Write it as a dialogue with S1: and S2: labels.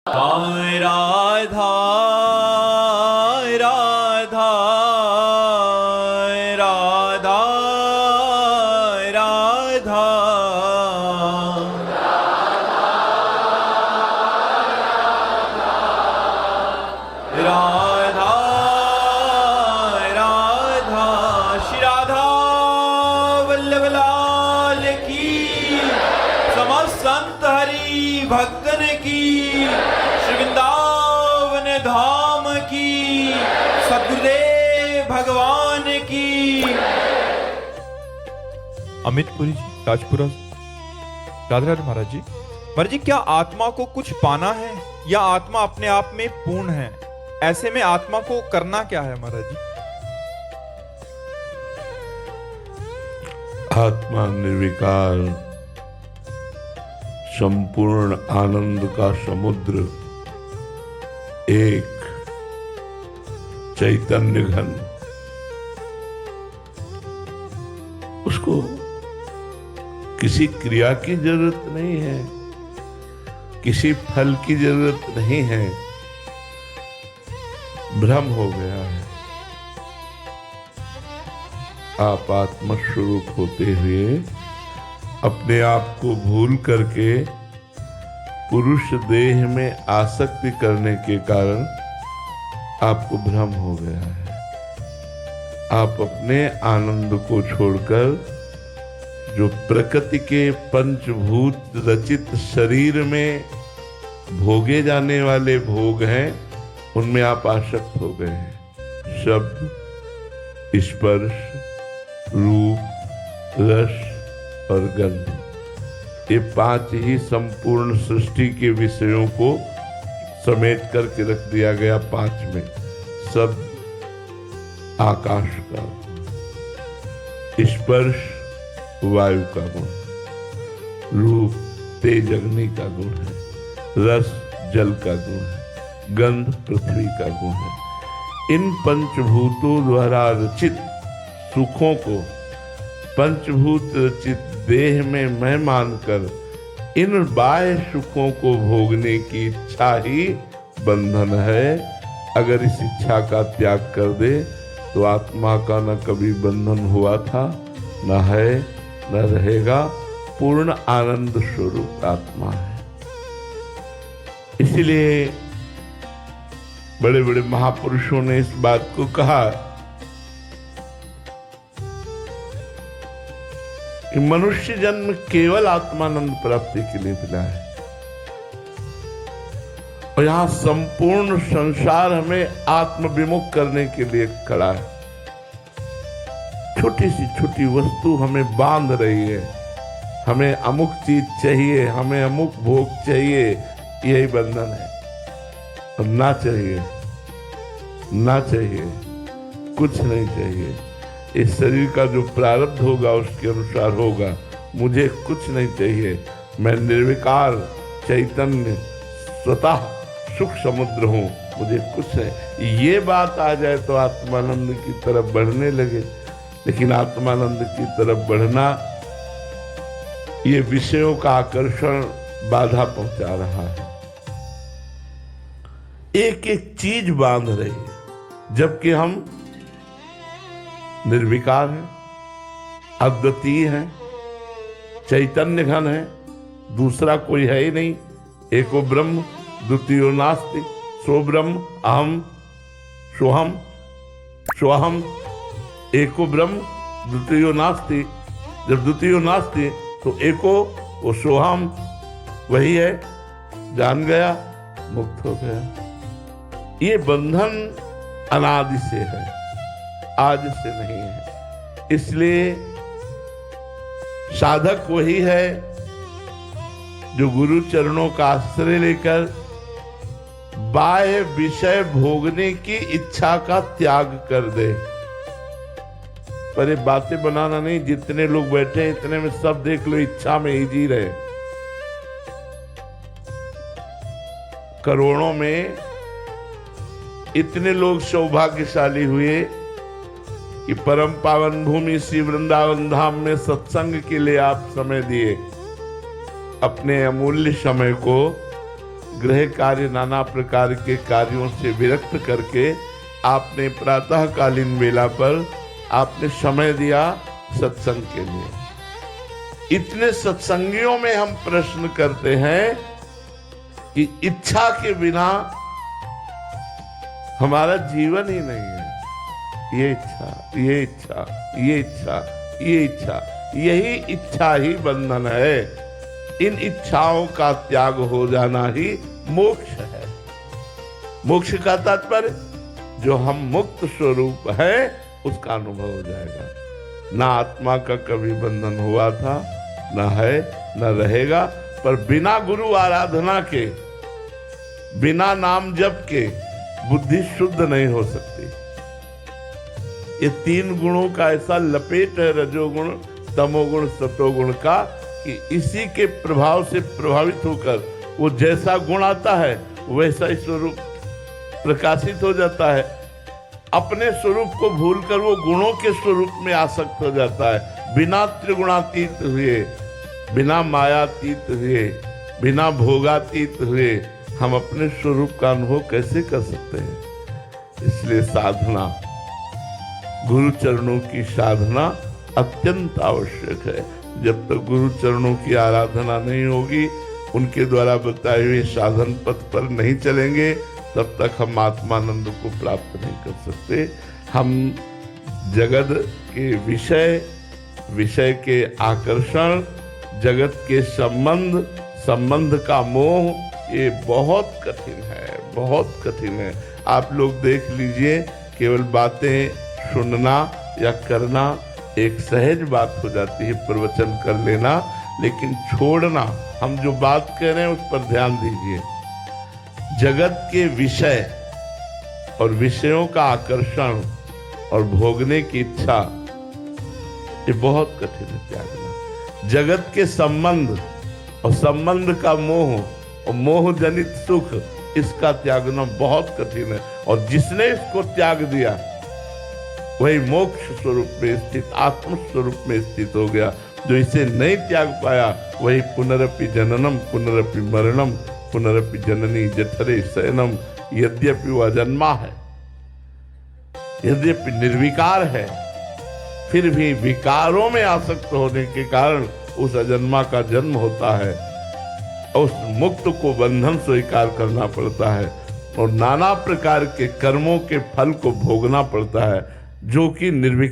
S1: हाय राधा राधा राधा राधा राधा राधा श्री राधा वल्लभ लाल की, समस्त संत हरि भक्तन की, श्री वृंदावन धाम की, सद्गुरुदेव भगवान की।
S2: अमितपुरी जी, राजपुरा से। राधे राधे महाराज जी। महाराज जी, क्या आत्मा को कुछ पाना है या आत्मा अपने आप में पूर्ण है? ऐसे में आत्मा को करना क्या है महाराज जी?
S3: आत्मा निर्विकार संपूर्ण आनंद का समुद्र, एक चैतन्य घन, उसको किसी क्रिया की जरूरत नहीं है, किसी फल की जरूरत नहीं है। भ्रम हो गया है। आप आत्मस्वरूप होते हुए अपने आप को भूल करके पुरुष देह में आसक्ति करने के कारण आपको भ्रम हो गया है। आप अपने आनंद को छोड़कर जो प्रकृति के पंचभूत रचित शरीर में भोगे जाने वाले भोग हैं, उनमें आप आसक्त हो गए हैं। शब्द, स्पर्श, रूप, रस और गंध, ये पांच ही संपूर्ण सृष्टि के विषयों को समेट करके रख दिया गया पांच में। शब्द आकाश का, स्पर्श वायु का गुण, रूप तेज अग्नि का गुण है, रस जल का गुण है, गंध पृथ्वी का गुण है। इन पंचभूतों द्वारा रचित सुखों को पंचभूत रचित देह में मैं मानकर इन बाह्य सुखों को भोगने की इच्छा ही बंधन है। अगर इस इच्छा का त्याग कर दे तो आत्मा का न कभी बंधन हुआ था, न है, न रहेगा। पूर्ण आनंद स्वरूप आत्मा है। इसलिए बड़े बड़े महापुरुषों ने इस बात को कहा कि मनुष्य जन्म केवल आत्मानंद प्राप्ति के लिए मिला है, और यहां संपूर्ण संसार हमें आत्मविमुख करने के लिए खड़ा है। छोटी सी छोटी वस्तु हमें बांध रही है। हमें अमुक चीज चाहिए, हमें अमुक भोग चाहिए, यही बंधन है। और ना चाहिए, ना चाहिए, कुछ नहीं चाहिए। इस शरीर का जो प्रारब्ध होगा उसके अनुसार होगा। मुझे कुछ नहीं चाहिए। मैं निर्विकार चैतन्य स्वतः सुख समुद्र हूं, मुझे कुछ नहीं। ये बात आ जाए तो आत्मानंद की तरफ बढ़ने लगे। लेकिन आत्मानंद की तरफ बढ़ना, ये विषयों का आकर्षण बाधा पहुंचा रहा है। एक एक चीज बांध रही है, जबकि हम निर्विकार हैं, अद्वितीय हैं, चैतन्य घन है, दूसरा कोई है ही नहीं। एको ब्रह्म द्वितीयो नास्ति, सो ब्रह्म अहम सोहम सोहम। एको ब्रह्म द्वितीयो नास्ति, जब द्वितीयो नास्ति तो एको वो सोहम, वही है। जान गया, मुक्त हो गया। ये बंधन अनादि से है, आज से नहीं है। इसलिए साधक वही है जो गुरु चरणों का आश्रय लेकर बाह्य विषय भोगने की इच्छा का त्याग कर दे। पर ये बातें बनाना नहीं, जितने लोग बैठे हैं इतने में सब देख लो इच्छा में ही जी रहे। करोड़ों में इतने लोग सौभाग्यशाली हुए कि परम पावन भूमि श्री वृंदावन धाम में सत्संग के लिए आप समय दिए। अपने अमूल्य समय को गृह कार्य नाना प्रकार के कार्यों से विरक्त करके आपने प्रातःकालीन वेला पर आपने समय दिया सत्संग के लिए। इतने सत्संगियों में हम प्रश्न करते हैं कि इच्छा के बिना हमारा जीवन ही नहीं है। ये इच्छा, ये इच्छा, ये इच्छा, ये इच्छा, यही इच्छा ही बंधन है। इन इच्छाओं का त्याग हो जाना ही मोक्ष है। मोक्ष का तात्पर्य जो हम मुक्त स्वरूप है उसका अनुभव हो जाएगा। ना आत्मा का कभी बंधन हुआ था, ना है, ना रहेगा। पर बिना गुरु आराधना के, बिना नाम जप के बुद्धि शुद्ध नहीं हो सकती। ये तीन गुणों का ऐसा लपेट है, रजोगुण, तमोगुण, सतोगुण का, कि इसी के प्रभाव से प्रभावित होकर वो जैसा गुण आता है वैसा ही स्वरूप प्रकाशित हो जाता है। अपने स्वरूप को भूलकर वो गुणों के स्वरूप में आसक्त हो जाता है। बिना त्रिगुणातीत हुए, बिना मायातीत हुए, बिना भोगातीत हुए हम अपने स्वरूप का अनुभव कैसे कर सकते हैं? इसलिए साधना, गुरु चरणों की साधना अत्यंत आवश्यक है। जब तक गुरु चरणों की आराधना नहीं होगी, उनके द्वारा बताए हुए साधन पथ पर नहीं चलेंगे, तब तक हम आत्मानंद को प्राप्त नहीं कर सकते। हम जगत के विषय के आकर्षण, जगत के संबंध का मोह, ये बहुत कठिन है, बहुत कठिन है। आप लोग देख लीजिए, केवल बातें सुनना या करना एक सहज बात हो जाती है, प्रवचन कर लेना, लेकिन छोड़ना, हम जो बात कह रहे हैं उस पर ध्यान दीजिए। जगत के विषय और विषयों का आकर्षण और भोगने की इच्छा, ये बहुत कठिन है त्यागना। जगत के संबंध और संबंध का मोह और मोह जनित सुख, इसका त्यागना बहुत कठिन है। और जिसने इसको त्याग दिया वही मोक्ष स्वरूप में स्थित, आत्म स्वरूप में स्थित हो गया। जो इसे नहीं त्याग पाया वही पुनरपि जननम पुनरपि मरणम पुनरपि जननी जठरे शयनम, यद्यपि वह अजन्मा है, यद्यपि निर्विकार है, फिर भी विकारों में आसक्त होने के कारण उस अजन्मा का जन्म होता है। उस मुक्त को बंधन स्वीकार करना पड़ता है और नाना प्रकार के कर्मों के फल को भोगना पड़ता है, जो कि निर्विकार